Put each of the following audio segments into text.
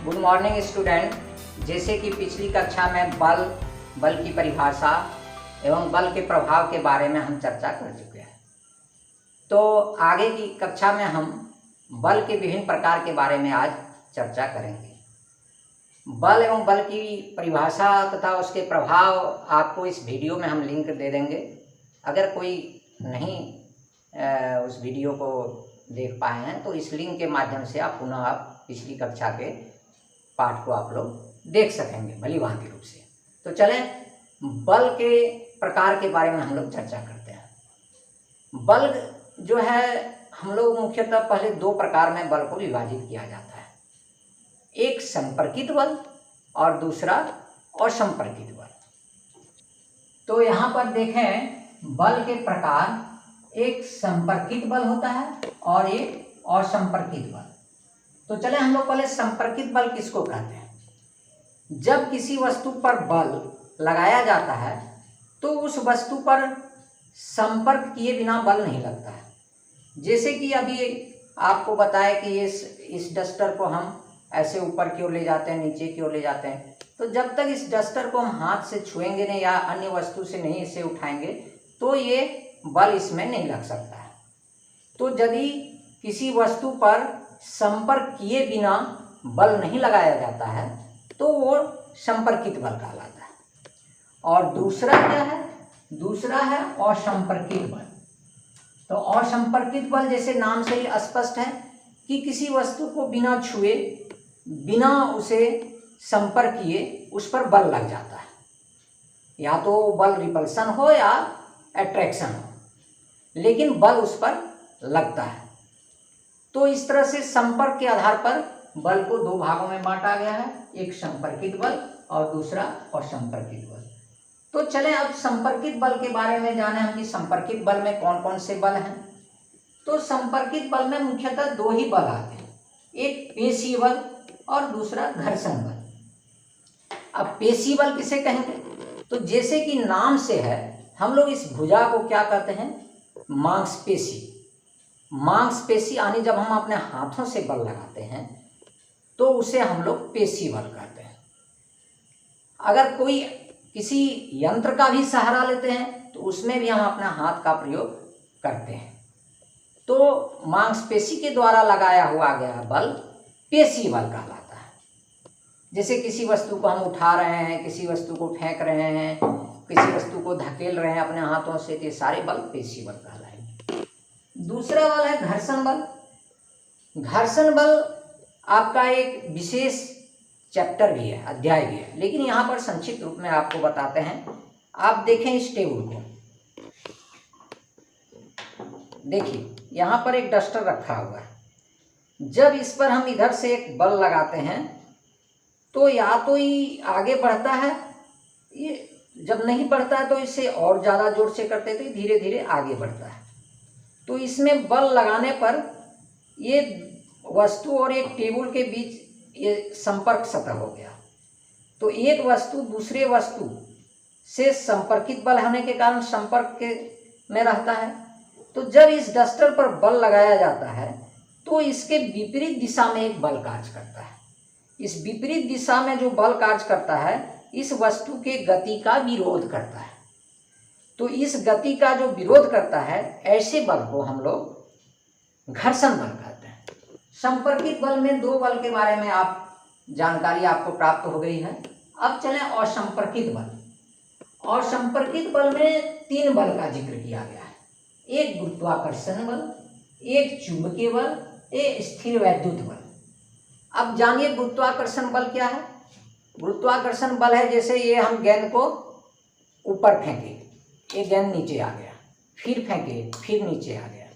Good morning student. जैसे कि पिछली कक्षा में बल की परिभाषा एवं बल के प्रभाव के बारे में हम चर्चा कर चुके हैं, तो आगे की कक्षा में हम बल के विभिन्न प्रकार के बारे में आज चर्चा करेंगे। बल एवं बल की परिभाषा तथा उसके प्रभाव आपको इस वीडियो में हम लिंक दे देंगे। अगर कोई नहीं उस वीडियो को देख पाए हैं तो इस लिंक के माध्यम से आप पुनः पिछली कक्षा के पाठ को आप लोग देख सकेंगे भली भांति रूप से। तो चलें बल के प्रकार के बारे में हम लोग चर्चा करते हैं। बल जो है हम लोग मुख्यतः पहले दो प्रकार में बल को विभाजित किया जाता है, एक संपर्कित बल और दूसरा असंपर्कित बल। तो यहाँ पर देखें बल के प्रकार, एक संपर्कित बल होता है और एक असंपर्कित बल। तो चले हम लोग पहले संपर्कित बल किसको कहते हैं। जब किसी वस्तु पर बल लगाया जाता है तो उस वस्तु पर संपर्क किए बिना बल नहीं लगता है। जैसे कि अभी आपको बताया कि इस डस्टर को हम ऐसे ऊपर की ओर ले जाते हैं, नीचे की ओर ले जाते हैं, तो जब तक इस डस्टर को हम हाथ से छुएंगे नहीं या अन्य वस्तु से नहीं इसे उठाएंगे तो ये बल इसमें नहीं लग सकता है। तो यदि किसी वस्तु पर संपर्क किए बिना बल नहीं लगाया जाता है तो वो संपर्कित बल कहलाता है। और दूसरा क्या है, दूसरा है असंपर्कित बल। तो असंपर्कित बल जैसे नाम से ही स्पष्ट है कि किसी वस्तु को बिना छुए, बिना उसे संपर्क किए उस पर बल लग जाता है, या तो बल रिपल्सन हो या अट्रैक्शन हो, लेकिन बल उस पर लगता है। तो इस तरह से संपर्क के आधार पर बल को दो भागों में बांटा गया है, एक संपर्कित बल और दूसरा असंपर्कित बल। तो चलें अब संपर्कित बल के बारे में जाने हम कि संपर्कित बल में कौन कौन से बल हैं। तो संपर्कित बल में मुख्यतः दो ही बल आते हैं, एक पेशी बल और दूसरा घर्षण बल। अब पेशी बल किसे कहेंगे, तो जैसे कि नाम से है हम लोग इस भुजा को क्या कहते हैं, मांसपेशी। मांसपेशी यानी जब हम अपने हाथों से बल लगाते हैं तो उसे हम लोग पेशी बल कहते हैं। अगर कोई किसी यंत्र का भी सहारा लेते हैं तो उसमें भी हम अपना हाथ का प्रयोग करते हैं। तो मांसपेशी के द्वारा लगाया हुआ गया बल पेशी बल कहलाता है। जैसे किसी वस्तु को हम उठा रहे हैं, किसी वस्तु को फेंक रहे हैं, किसी वस्तु को धकेल रहे हैं अपने हाथों से, तो ये सारे बल पेशी बल कहलाएंगे। दूसरा बल है घर्षण बल। घर्षण बल आपका एक विशेष चैप्टर भी है, अध्याय भी है, लेकिन यहाँ पर संक्षिप्त रूप में आपको बताते हैं। आप देखें इस टेबल को, देखिए यहाँ पर एक डस्टर रखा हुआ है। जब इस पर हम इधर से एक बल लगाते हैं तो या तो ये आगे बढ़ता है, ये जब नहीं बढ़ता है तो इसे और ज़्यादा जोर से करते तो धीरे धीरे आगे बढ़ता है। तो इसमें बल लगाने पर ये वस्तु और एक टेबल के बीच ये संपर्क सतह हो गया। तो एक वस्तु दूसरे वस्तु से संपर्कित बल होने के कारण संपर्क के में रहता है। तो जब इस डस्टर पर बल लगाया जाता है तो इसके विपरीत दिशा में एक बल कार्य करता है। इस विपरीत दिशा में जो बल कार्य करता है इस वस्तु के गति का विरोध करता है। तो इस गति का जो विरोध करता है ऐसे बल को हम लोग घर्षण बल कहते हैं। संपर्कित बल में दो बल के बारे में आप जानकारी आपको प्राप्त हो गई है। अब चलें असंपर्कित बल। असंपर्कित बल में तीन बल का जिक्र किया गया है, एक गुरुत्वाकर्षण बल, एक चुंबकीय बल, एक स्थिर वैद्युत बल। अब जानिए गुरुत्वाकर्षण बल क्या है। गुरुत्वाकर्षण बल है जैसे ये हम गेंद को ऊपर फेंके, ये गेंद नीचे आ गया, फिर फेंके, फिर नीचे आ गया,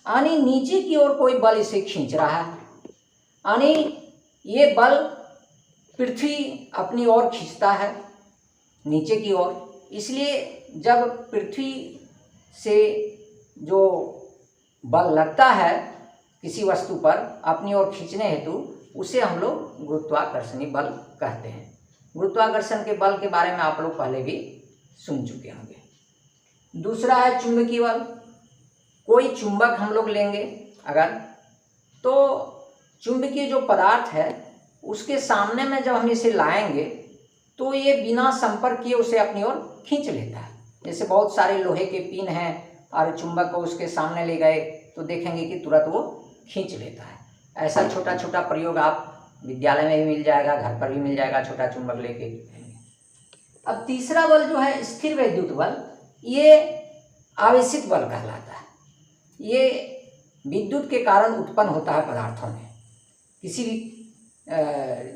यानी नीचे की ओर कोई बल इसे खींच रहा है, यानी ये बल पृथ्वी अपनी ओर खींचता है नीचे की ओर। इसलिए जब पृथ्वी से जो बल लगता है किसी वस्तु पर अपनी ओर खींचने हेतु उसे हम लोग गुरुत्वाकर्षणी बल कहते हैं। गुरुत्वाकर्षण के बल के बारे में आप लोग पहले भी सुन चुके होंगे। दूसरा है चुंबकीय बल। कोई चुंबक हम लोग लेंगे अगर, तो चुंबकीय जो पदार्थ है उसके सामने में जब हम इसे लाएंगे तो ये बिना संपर्क किए उसे अपनी ओर खींच लेता है। जैसे बहुत सारे लोहे के पिन हैं और चुंबक को उसके सामने ले गए तो देखेंगे कि तुरंत वो खींच लेता है। ऐसा छोटा छोटा प्रयोग आप विद्यालय में भी मिल जाएगा, घर पर भी मिल जाएगा, छोटा चुंबक लेके। अब तीसरा बल जो है स्थिर वैद्युत बल, ये आवेशित बल कहलाता है। ये विद्युत के कारण उत्पन्न होता है पदार्थों में। किसी भी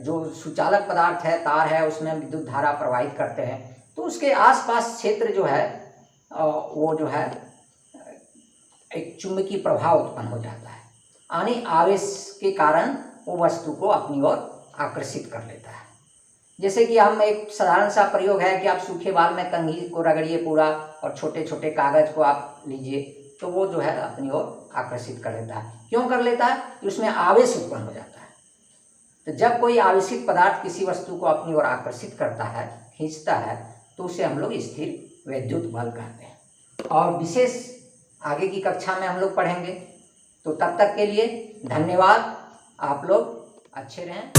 जो सुचालक पदार्थ है, तार है, उसमें विद्युत धारा प्रवाहित करते हैं तो उसके आसपास क्षेत्र जो है वो जो है एक चुंबकीय प्रभाव उत्पन्न हो जाता है, यानी आवेश के कारण वो वस्तु को अपनी ओर आकर्षित कर लेता है। जैसे कि हम एक साधारण सा प्रयोग है कि आप सूखे बाल में कंघी को रगड़िए पूरा और छोटे छोटे कागज को आप लीजिए तो वो जो है अपनी ओर आकर्षित कर लेता है। क्यों कर लेता है? कि उसमें आवेश उत्पन्न हो जाता है। तो जब कोई आवेशित पदार्थ किसी वस्तु को अपनी ओर आकर्षित करता है, खींचता है, तो उसे हम लोग स्थिर वैद्युत बल कहते हैं। और विशेष आगे की कक्षा में हम लोग पढ़ेंगे। तो तब तक के लिए धन्यवाद। आप लोग अच्छे रहें।